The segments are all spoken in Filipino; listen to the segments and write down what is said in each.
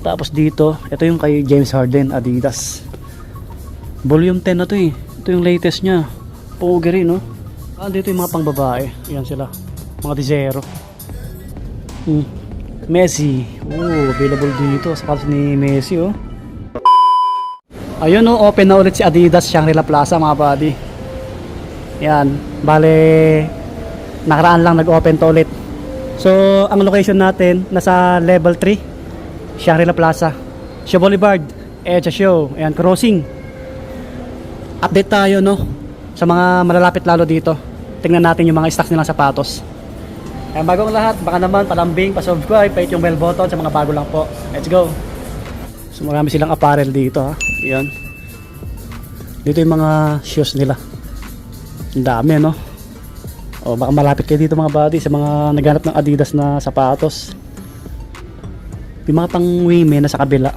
Tapos dito, ito yung kay James Harden, Adidas. Volume 10 na to eh. Ito yung latest nya. Pogi rin, no? Dito yung mga pang babae. Yan sila. Mga Dizero. Messi. Oh, available dito. Sa kalso ni Messi, oh. Ayun, no? Open na ulit si Adidas Shangri-La Plaza, mga buddy. Yan. Bale, nakaraan lang nag-open to ulit. So, ang location natin, nasa level 3. Shangri-La Plaza. Shaw Boulevard. Edge Show. Ayan, crossing. Update tayo, no? Sa mga malalapit lalo dito. Tingnan natin yung mga stocks nilang sapatos. Ayan, bagong lahat, baka naman palambing, pa-subscribe, pa-hit yung bell button sa mga bago lang po. Let's go. So marami silang apparel dito, ha. Ayan. Dito yung mga shoes nila. Ang dami, no? O baka malapit kayo dito mga buddy sa mga naghanap ng Adidas na sapatos. Yung mga pang women na sa kabila.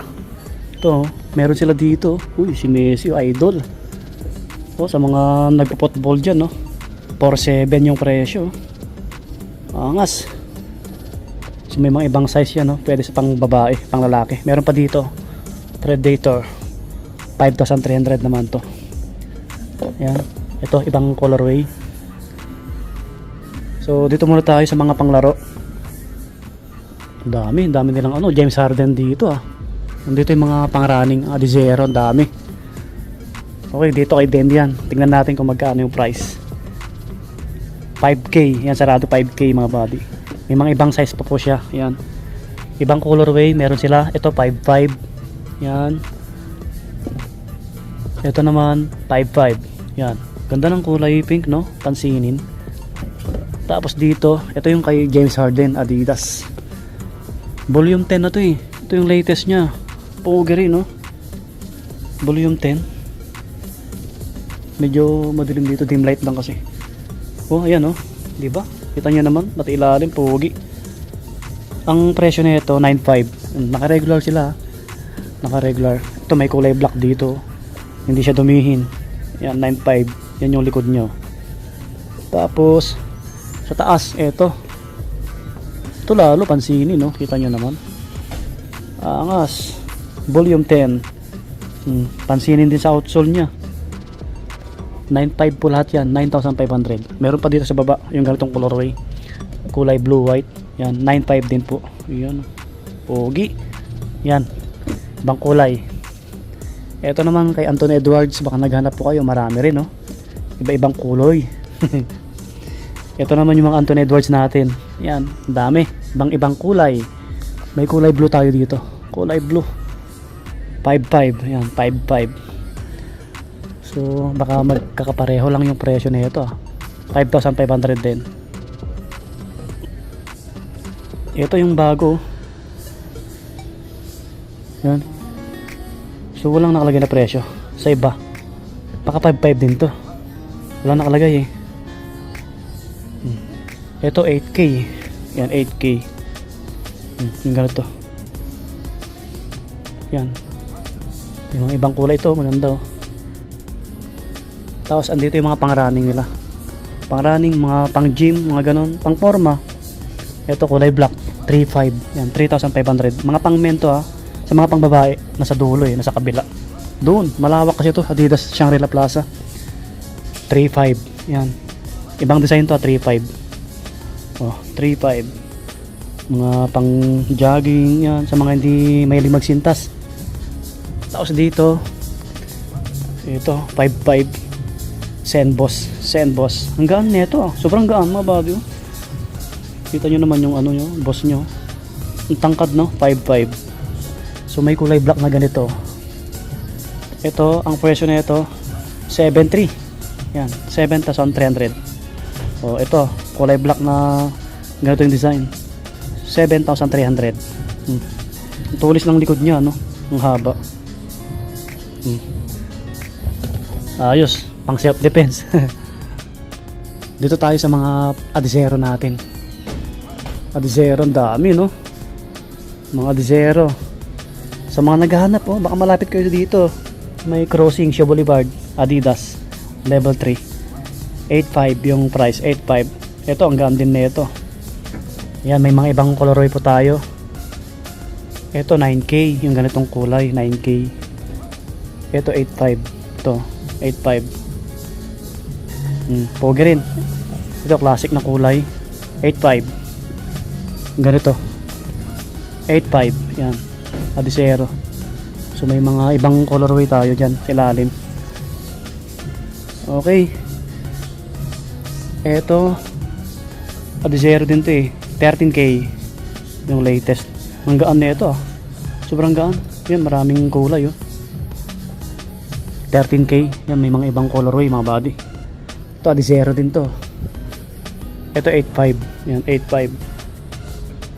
Ito, meron sila dito. Uy, si Messi, idol. O, sa mga nagpo-football dyan, no? 4.7 yung presyo. Angas. So may mga ibang size yan, no? Pwede sa pang babae, pang lalaki. Meron pa dito Predator 5,300 naman to. Yan. Ito ibang colorway. So dito muna tayo sa mga panglaro. Dami nilang ano, James Harden dito, ah. Nandito yung mga pang-running, Adizero, dami. Okay, dito kay Demian. Tingnan natin kung magkano yung price. 5K, yan, sarado 5K mga buddy. May mga ibang size pa po siya. Yan. Ibang colorway, meron sila. Ito 5.5. Yan. Ito naman 5.5. Yan. Ganda ng kulay pink, no? Pansinin. Tapos dito, ito yung kay James Harden, Adidas. Volume 10 na to eh. Ito yung latest nya. Pogi rin, no? Volume 10. Medyo madilim dito, dim light lang kasi. Oh, ayan, oh. Di ba? Kita niyo naman, pati ilalim, pogi. Ang presyo nito 9.5. Naka-regular sila. Naka-regular. Ito may kulay black dito. Hindi siya dumihin. Yan, 9.5. Yan yung likod nyo. Tapos sa taas, ito lalo pansinin, no? Kita nyo naman. Angas. Volume 10. Pansinin din sa outsole nya. 9.5 po lahat yan. 9,500. Meron pa dito sa baba yung ganitong colorway, kulay blue white. Yan, 9.5 din po. Yan, pogi. Yan, ibang kulay. Ito naman kay Anthony Edwards. Baka naghanap po kayo, marami rin, no? Iba-ibang kulay. Ito naman yung mga Anthony Edwards natin. Yan, dami. Ibang kulay. May kulay blue tayo dito. Kulay blue. 5.5. Yan, 5.5. So, baka magkakapareho lang yung presyo na ito. 5,500 din. Ito yung bago. Yan. So, walang nakalagay na presyo. Sa iba, baka 5.5 din to. Wala nakalagay eh. Ito 8K. Yan, 8K. Yung ganito. Yan. Yung mga ibang kulay ito, maganda, oh. Tapos andito yung mga pang-running nila. Pang-running, mga pang-gym, mga ganon. Pang-forma. Ito kulay black, 3.5. Yan, 3,500. Mga pang-men to, ha. Sa mga pang-babae, nasa dulo eh, nasa kabila. Doon, malawak kasi to, Adidas Shangri-La Plaza. 3.5. Yan. Ibang design to, 3.5. Oh, 3.5. Mga pang-jogging, yan. Sa mga hindi mahilig magsintas. Tapos dito, ito, 5.5. Senboss. Ang gaan nito, ah. Sobrang gaan, mga bago. Kita nyo naman yung ano nyo, boss nyo. Ang tangkad, no? 5.5. So may kulay black na ganito. Ito, ang presyo na ito 7.3. Yan, 7,300. O ito, kulay black na ganito yung design, 7,300. Ang tulis ng likod niya, no? Ang haba. Ayos, pang self defense. Dito tayo sa mga Adizero natin. Adizero, ang dami, no? Mga Adizero. Sa mga naghahanap, oh, baka malapit kayo dito. May crossing, Shaw Boulevard, Adidas, level 3. 8.5 yung price, 8.5. Ito, ang gaan din nito. Yan, may mga ibang colorway po tayo. Ito 9K, yung ganitong kulay, 9K. Ito 8.5. Ito 8.5. Pogi rin. Ito classic na kulay, 8.5. Ganito 8.5. Yan, Adizero. So may mga ibang colorway tayo dyan sa ilalim. Okay. Ito Adizero din to eh, 13K yung latest. Ang gaan na ito, sobrang gaan. Yan, maraming kulay 13K. Yan, may mga ibang colorway mga body. Ito Adizero din to. Ito 8.5. Yan, 8.5.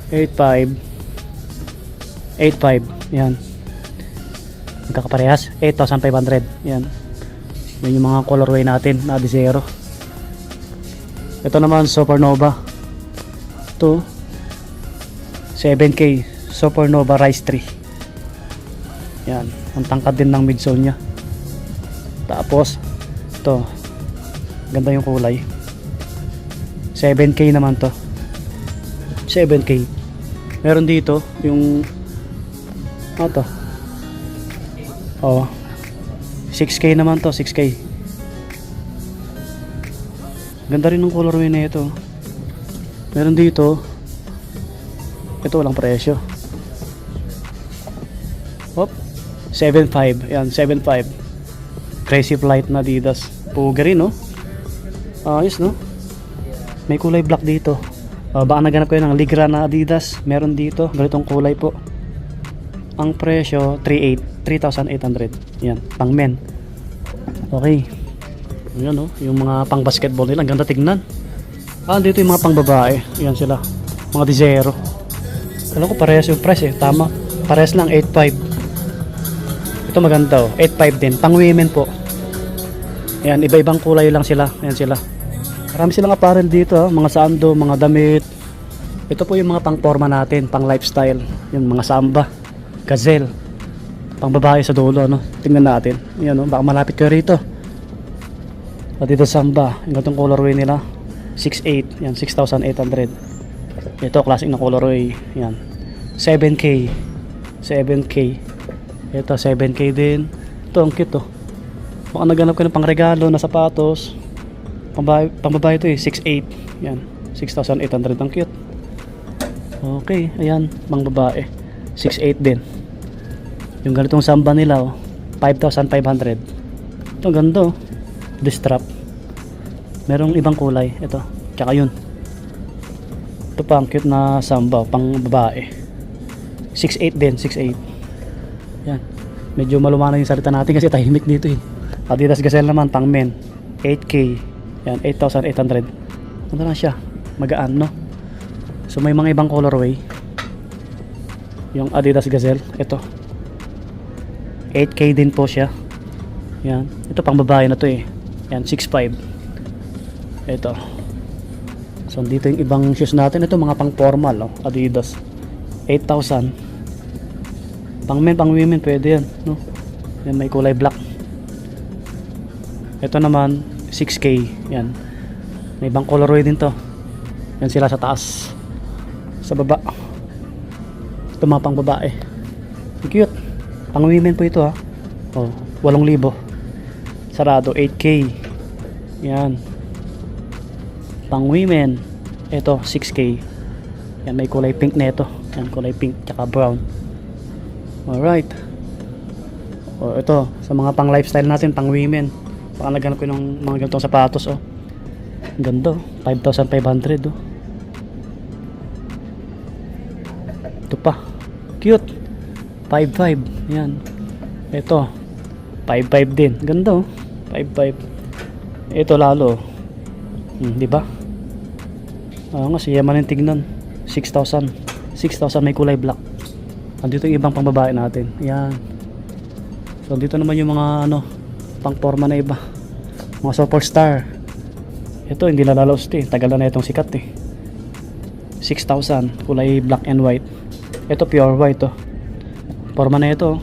8.5. 8.5. Yan, magkakaparehas, 8,500. Yan, yan yung mga colorway natin na Adizero. Ito naman Supernova. Ito 7K Supernova Rise 3. Yan, ang tangkad din ng midsole nya. Tapos ito, ganda yung kulay, 7K naman to. 7K. Meron dito yung ano to, 6K naman to, 6K. Ganda rin ng colorway na ito. Meron dito, ito walang presyo. 7.5. Yan, 7.5. Crazy Flight na Adidas. Puga rin, no? Ayos, no? May kulay black dito. Baka naganap kayo ng Ligra na Adidas. Meron dito, ganitong kulay po. Ang presyo 3,800. Yan, pang men. Okay. Yan, no? Yung mga pang basketball nila, ang ganda tignan. Dito yung mga pang babae. Yan sila, mga Adizero. Alam ko parehas yung price eh. Tama, parehas lang, 8.5. Ito maganda 8.5 din, pang women po. Yan, iba-ibang kulay lang sila. Yan sila. Marami silang apparel dito, mga sando, mga damit. Ito po yung mga pang forma natin, pang lifestyle. Yung mga Samba, Gazelle, pang babae sa dulo, no? Tingnan natin. Yan, no? Baka malapit kayo rito. At dito Samba, yung gatong colorway nila, 6.8. Yan, 6,800. Ito classic na colorway. Yan, 7K. 7K. Ito 7K din. Ito ang cute, baka naganap ko ng pang regalo na sapatos. Pang babae ito eh, 6.8. Yan, 6,800. Ang cute. Okay, ayan, pang babae 6.8 din. Yung ganitong Samba nila 5,500. Ito ganda, this strap. Merong ibang kulay. Ito, tsaka yun. Ito pa ang cute na Samba, pang babae, 6.8 din, 6.8. Yan, medyo malumanay yung salita natin kasi tahimik dito eh. Adidas Gazelle naman, pang men, 8K. Yan, 8,800. Ano lang siya, magaan, no? So may mga ibang colorway yung Adidas Gazelle. Ito 8K din po siya. Yan, ito pang babae na to eh. Yan, 6.5. Ito. So dito yung ibang shoes natin. Ito mga pang formal, Adidas, 8,000. Pang men, pang women, pwede yan, no? Yan, may kulay black. Ito naman 6K. Yan, may ibang colorway din to. Yan sila sa taas. Sa baba, ito mga pang babae. Cute. Pang women po ito 8,000. Sarado, 8K. Yan, pang women. Ito 6K. Yan, may kulay pink na ito. Yan, kulay pink tsaka brown. Alright. Ito sa mga pang lifestyle natin, pang women. Baka naghanap ko ng mga ganitong sapatos. Ganda, 5,500. Ito pa, cute, 5.5. Yan, ito 5.5 din, ganda 5.5. Ito lalo, di ba? Nga, siya man yung tignan, 6,000. 6,000, may kulay black. Andito yung ibang pang babae natin. Yan. So dito naman yung mga pang forma na iba, mga superstar. Ito hindi nalalaos tagal na itong sikat 6,000, kulay black and white. Ito pure white forma na ito.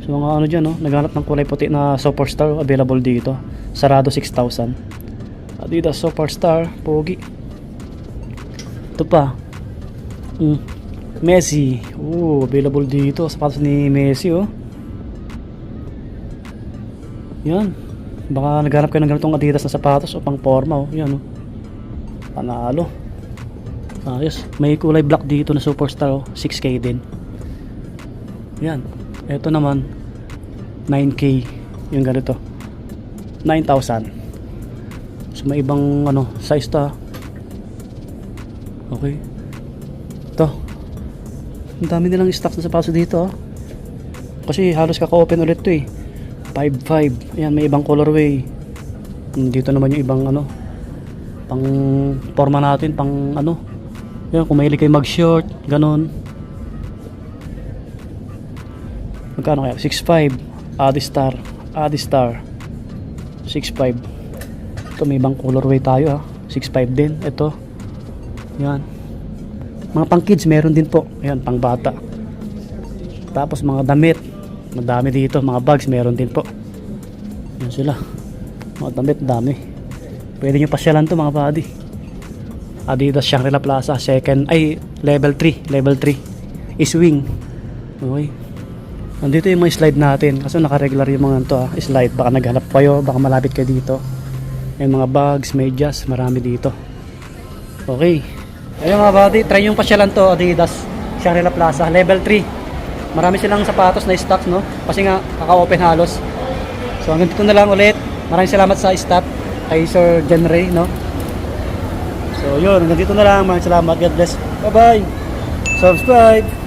So mga dyan naghanap ng kulay puti na superstar, available dito. Sarado, 6,000. Adidas Superstar, pogi. Ito pa Messi. Available dito. Sapatos ni Messi, oh. Yan. Baka naghanap kayo ng ganitong Adidas na sapatos o pang forma, oh. Yan, oh. Panalo. Ayos. May kulay black dito na Superstar, oh. 6K din. Yan. Ito naman 9K yung ganito. 9,000. So may ibang ano size ta. Okay. Ito. Ang dami nilang stocks na sapatos dito, ah. Kasi halos kaka-open ulit 'to eh. 5.5. Ayan, may ibang colorway. Dito naman yung ibang ano pang forma natin, pang ano. Yan, kung mahilig kayo mag-short, ganon. Magkano kaya? 6.5. Adistar 6.5. Ito may ibang colorway tayo, ha. 6.5 din. Ito. Yan. Mga pang kids meron din po. Yan, pang bata. Tapos mga damit. Madami dito. Mga bags meron din po. Yan sila. Mga damit, dami. Pwede nyo pasyalan to mga buddy. Adidas Shangri-La Plaza. Level 3. Iswing. Okay. Nandito yung mga slide natin. Kasi naka-regular yung mga ito, slide. Baka naghanap kayo. Baka malapit kayo dito. Yung mga bags, medyas. Marami dito. Okay. Ayun mga buddy. Try yung pasyalan to. Adidas Shangri-La Plaza. Level 3. Marami silang sapatos na stocks, no? Kasi nga kaka-open halos. So hanggang dito na lang ulit. Maraming salamat sa staff kay Sir Jen Ray, no? So yun, hanggang dito na lang. Maraming salamat. God bless. Bye bye. Subscribe.